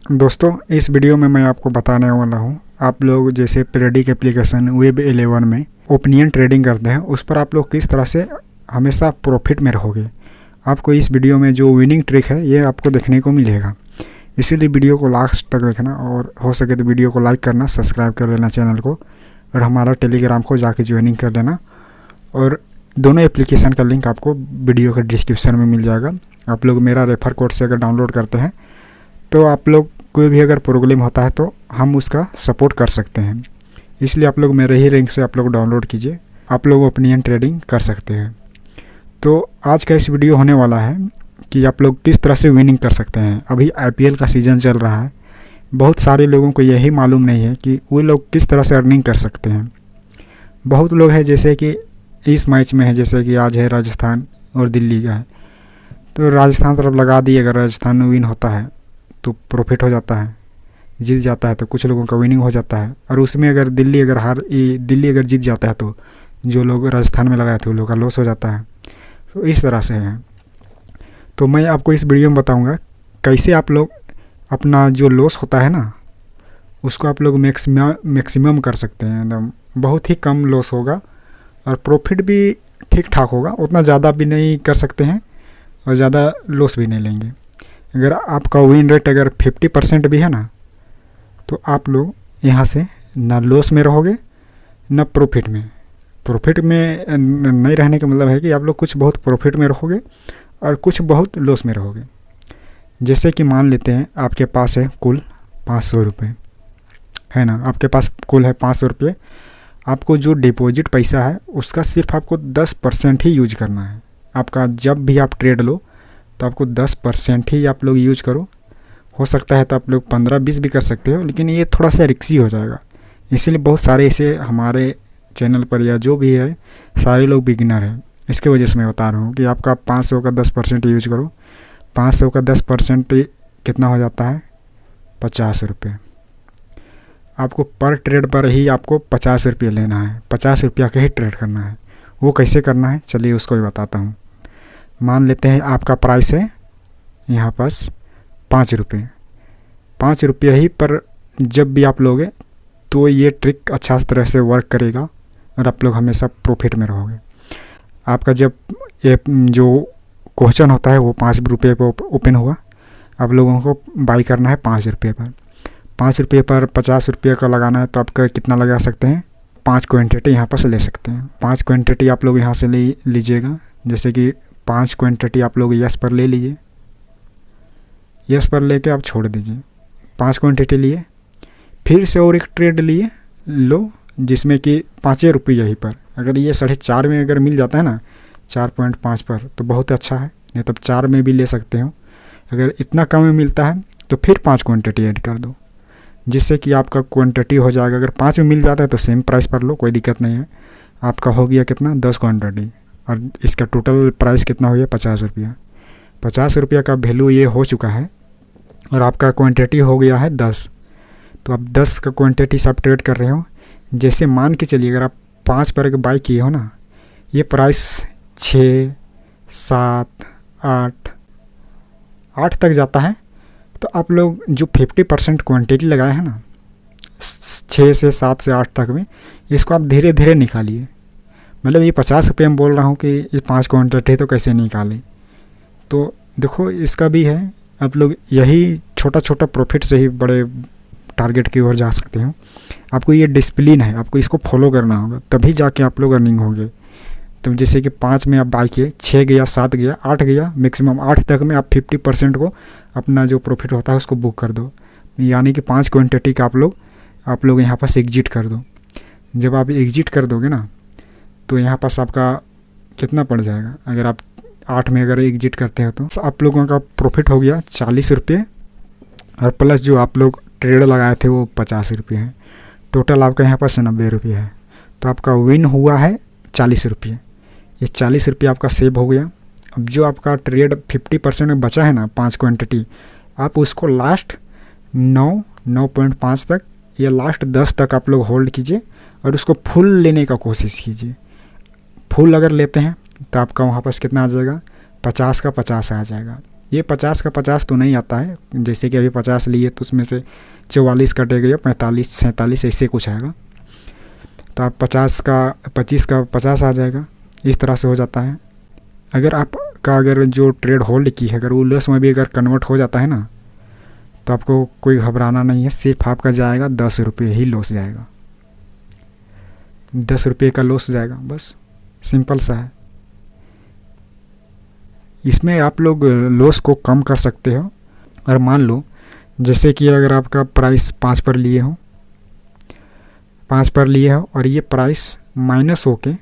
दोस्तों, इस वीडियो में मैं आपको बताने वाला हूँ, आप लोग जैसे प्रेडिक एप्लीकेशन वेब 11 में ओपिनियन ट्रेडिंग करते हैं, उस पर आप लोग किस तरह से हमेशा प्रॉफिट में रहोगे। आपको इस वीडियो में जो विनिंग ट्रिक है ये आपको देखने को मिलेगा, इसीलिए वीडियो को लास्ट तक देखना और हो सके तो वीडियो को लाइक करना, सब्सक्राइब कर लेना चैनल को और हमारा टेलीग्राम को जाके ज्वाइनिंग कर लेना। और दोनों एप्लीकेशन का लिंक आपको वीडियो के डिस्क्रिप्शन में मिल जाएगा। आप लोग मेरा रेफर कोड से अगर डाउनलोड करते हैं तो आप लोग कोई भी अगर प्रॉब्लम होता है तो हम उसका सपोर्ट कर सकते हैं, इसलिए आप लोग मेरे ही लिंक से आप लोग डाउनलोड कीजिए, आप लोग ओपिनियन ट्रेडिंग कर सकते हैं। तो आज का इस वीडियो होने वाला है कि आप लोग किस तरह से विनिंग कर सकते हैं। अभी IPL का सीज़न चल रहा है, बहुत सारे लोगों को यही मालूम नहीं है कि वो लोग किस तरह से अर्निंग कर सकते हैं। बहुत लोग हैं जैसे कि इस मैच में है, जैसे कि आज है राजस्थान और दिल्ली का है, तो राजस्थान तरफ लगा दिए, अगर राजस्थान में विन होता है तो प्रॉफिट हो जाता है, जीत जाता है तो कुछ लोगों का विनिंग हो जाता है। और उसमें अगर दिल्ली अगर जीत जाता है तो जो लोग राजस्थान में लगाए थे उन लोगों का लॉस हो जाता है। तो इस तरह से है। तो मैं आपको इस वीडियो में बताऊंगा कैसे आप लोग अपना जो लॉस होता है ना उसको आप लोग मैक्सिमम कर सकते हैं। एकदम बहुत ही कम लॉस होगा और प्रॉफिट भी ठीक ठाक होगा, उतना ज़्यादा भी नहीं कर सकते हैं और ज़्यादा लॉस भी नहीं लेंगे। अगर आपका विन रेट अगर 50% भी है ना तो आप लोग यहाँ से ना लॉस में रहोगे ना प्रॉफिट में। प्रॉफिट में नहीं रहने का मतलब है कि आप लोग कुछ बहुत प्रॉफिट में रहोगे और कुछ बहुत लॉस में रहोगे। जैसे कि मान लेते हैं आपके पास है कुल 500 रुपये, है ना, आपके पास कुल है 500 रुपये। आपको जो डिपॉजिट पैसा है उसका सिर्फ आपको 10% ही यूज करना है। आपका जब भी आप ट्रेड लो तो आपको 10% ही आप लोग यूज करो। हो सकता है तो आप लोग 15-20 भी कर सकते हो, लेकिन ये थोड़ा सा रिस्की हो जाएगा। इसीलिए बहुत सारे ऐसे हमारे चैनल पर या जो भी है सारे लोग बिगिनर हैं, इसके वजह से मैं बता रहा हूँ कि आपका 500 का 10% यूज करो। 500 का 10% कितना हो जाता है? 50 रुपये। आपको पर ट्रेड पर ही आपको 50 रुपये लेना है, 50 रुपया का ही ट्रेड करना है। वो कैसे करना है चलिए उसको भी बताता हूँ। मान लेते हैं आपका प्राइस है यहाँ पास 5 रुपये। 5 रुपये ही पर जब भी आप लोगे तो ये ट्रिक अच्छा तरह से वर्क करेगा और आप लोग हमेशा प्रॉफिट में रहोगे। आपका जब ये जो क्वेश्चन होता है वो 5 रुपये पर ओपन हुआ, आप लोगों को बाई करना है 5 रुपये पर। 5 रुपये पर 50 रुपये का लगाना है तो आपका कितना लगा सकते हैं? 5 क्वांटिटी यहाँ पर से ले सकते हैं। 5 क्वांटिटी आप लोग यहाँ से ले लीजिएगा। जैसे कि 5 क्वांटिटी आप लोग यस पर ले लीजिए, यस पर लेके आप छोड़ दीजिए। 5 क्वांटिटी लिए, फिर से और एक ट्रेड लिए लो जिसमें कि 5 रुपये यहीं पर। अगर ये 4.5 में अगर मिल जाता है ना 4.5 पर तो बहुत अच्छा है, नहीं तो 4 में भी ले सकते हो। अगर इतना कम में मिलता है तो फिर 5 क्वांटिटी ऐड कर दो, जिससे कि आपका क्वांटिटी हो जाएगा। अगर 5 में मिल जाता है तो सेम प्राइस पर लो, कोई दिक्कत नहीं है। आपका हो गया कितना? 10 क्वांटिटी और इसका टोटल प्राइस कितना हो गया? 50 रुपया। 50 रुपया का वैल्यू ये हो चुका है और आपका क्वांटिटी हो गया है 10। तो आप 10 का क्वांटिटी से आप ट्रेड कर रहे हो। जैसे मान के चलिए अगर आप 5 पर एक बाई किए हो ना, ये प्राइस 6, 7, 8 तक जाता है तो आप लोग जो 50% क्वांटिटी लगाए हैं ना 6 से 7 से 8 तक में, इसको आप धीरे धीरे निकालिए। मतलब ये 50 रुपये में बोल रहा हूँ कि ये 5 क्वांटिटी तो कैसे निकालें। तो देखो इसका भी है, आप लोग यही छोटा छोटा प्रॉफिट से ही बड़े टारगेट की ओर जा सकते हो। आपको ये डिसिप्लिन है, आपको इसको फॉलो करना होगा, तभी जाके आप लोग अर्निंग होंगे। तो जैसे कि 5 में आप बाई किए, 6 गया, 7 गया, 8 गया, मैक्सिमम 8 तक में आप 50% को अपना जो प्रॉफिट होता है उसको बुक कर दो। यानी कि 5 क्वांटिटी का आप लोग यहाँ पास एग्जिट कर दो। जब आप एग्जिट कर दोगे ना तो यहाँ पास आपका कितना पड़ जाएगा? अगर आप 8 में अगर एग्जिट करते हो तो आप लोगों का प्रॉफिट हो गया 40 रुपये और प्लस जो आप लोग ट्रेड लगाए थे वो 50 रुपये है। टोटल आपका यहाँ पास 90 रुपये है। तो आपका विन हुआ है 40 रुपये। ये 40 रुपये आपका सेव हो गया। अब जो आपका ट्रेड 50% में बचा है ना 5 क्वांटिटी, आप उसको लास्ट 9.5 तक या लास्ट 10 तक आप लोग होल्ड कीजिए और उसको फुल लेने का कोशिश कीजिए। फुल अगर लेते हैं तो आपका वहाँ पास कितना आ जाएगा? 50 का 50 आ जाएगा। ये 50 का 50 तो नहीं आता है, जैसे कि अभी 50 लिए तो उसमें से 44 कटेगा या 45 47 ऐसे कुछ आएगा, तो आप 25 का 50 आ जाएगा। इस तरह से हो जाता है। अगर आपका जो ट्रेड होल्ड की है अगर वो लॉस में भी अगर कन्वर्ट हो जाता है ना, तो आपको कोई घबराना नहीं है। सिर्फ आपका जाएगा 10 रुपये ही लॉस जाएगा, 10 रुपये का लॉस जाएगा, बस सिंपल सा है। इसमें आप लोग लॉस को कम कर सकते हो। और मान लो जैसे कि अगर आपका प्राइस 5 पर लिए हो, 5 पर लिए हो और ये प्राइस माइनस होके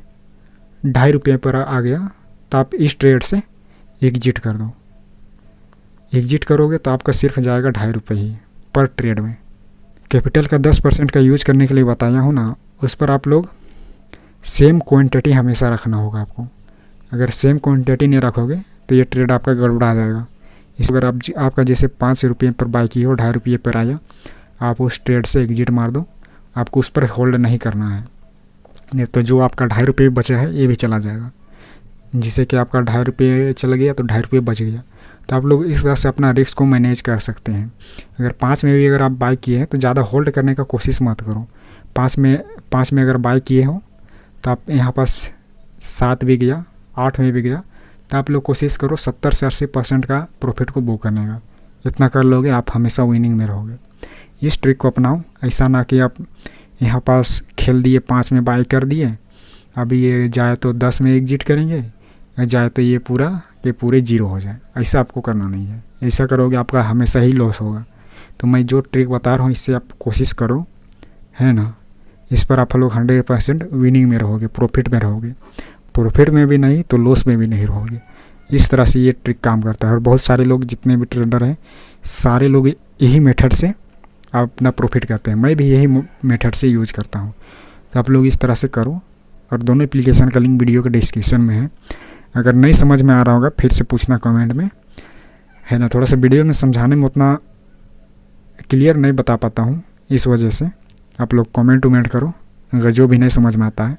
2.5 रुपये पर आ गया, तो आप इस ट्रेड से एग्जिट कर दो। एग्जिट करोगे तो आपका सिर्फ जाएगा 2.5 रुपये ही पर ट्रेड में। कैपिटल का 10% का यूज करने के लिए बताया हूँ ना, उस पर आप लोग सेम क्वांटिटी हमेशा रखना होगा आपको। अगर सेम क्वांटिटी नहीं रखोगे तो ये ट्रेड आपका गड़बड़ा जाएगा। इस अगर आपका जैसे 5 रुपये पर बाई की हो, 2.5 रुपये पर आया, आप उस ट्रेड से एग्जिट मार दो। आपको उस पर होल्ड नहीं करना है, नहीं तो जो आपका 2.5 रुपये बचा है ये भी चला जाएगा। जिससे कि आपका 2.5 रुपये चला गया तो 2.5 रुपये बच गया। तो आप लोग इस तरह से अपना रिस्क को मैनेज कर सकते हैं। अगर 5 में भी अगर आप बाई किए हैं तो ज़्यादा होल्ड करने का कोशिश मत करो। 5 में अगर बाई किए हो तो आप यहाँ पास 7 भी गया, 8 में भी गया, तो आप लोग कोशिश करो 70 से 80% का प्रॉफिट को बुक करने का। इतना कर लोगे आप हमेशा विनिंग में रहोगे। इस ट्रिक को अपनाओ। ऐसा ना कि आप यहाँ पास खेल दिए, 5 में बाई कर दिए, अभी ये जाए तो 10 में एग्जिट करेंगे, जाए तो ये पूरे 0 हो जाए। ऐसा आपको करना नहीं है। ऐसा करोगे आपका हमेशा ही लॉस होगा। तो मैं जो ट्रिक बता रहा हूँ इससे आप कोशिश करो, है ना। इस पर आप लोग 100% विनिंग में रहोगे, प्रॉफिट में रहोगे। प्रॉफिट में भी नहीं तो लॉस में भी नहीं रहोगे। इस तरह से ये ट्रिक काम करता है। और बहुत सारे लोग जितने भी ट्रेडर हैं सारे लोग यही मेथड से अपना प्रॉफिट करते हैं। मैं भी यही मेथड से यूज करता हूँ। तो आप लोग इस तरह से करो। और दोनों एप्लीकेशन का लिंक वीडियो के डिस्क्रिप्शन में है। अगर नहीं समझ में आ रहा होगा फिर से पूछना कमेंट में, है ना। थोड़ा सा वीडियो में समझाने में उतना क्लियर नहीं बता पाता हूँ, इस वजह से आप लोग कमेंट करो अगर जो भी नहीं समझ में आता है।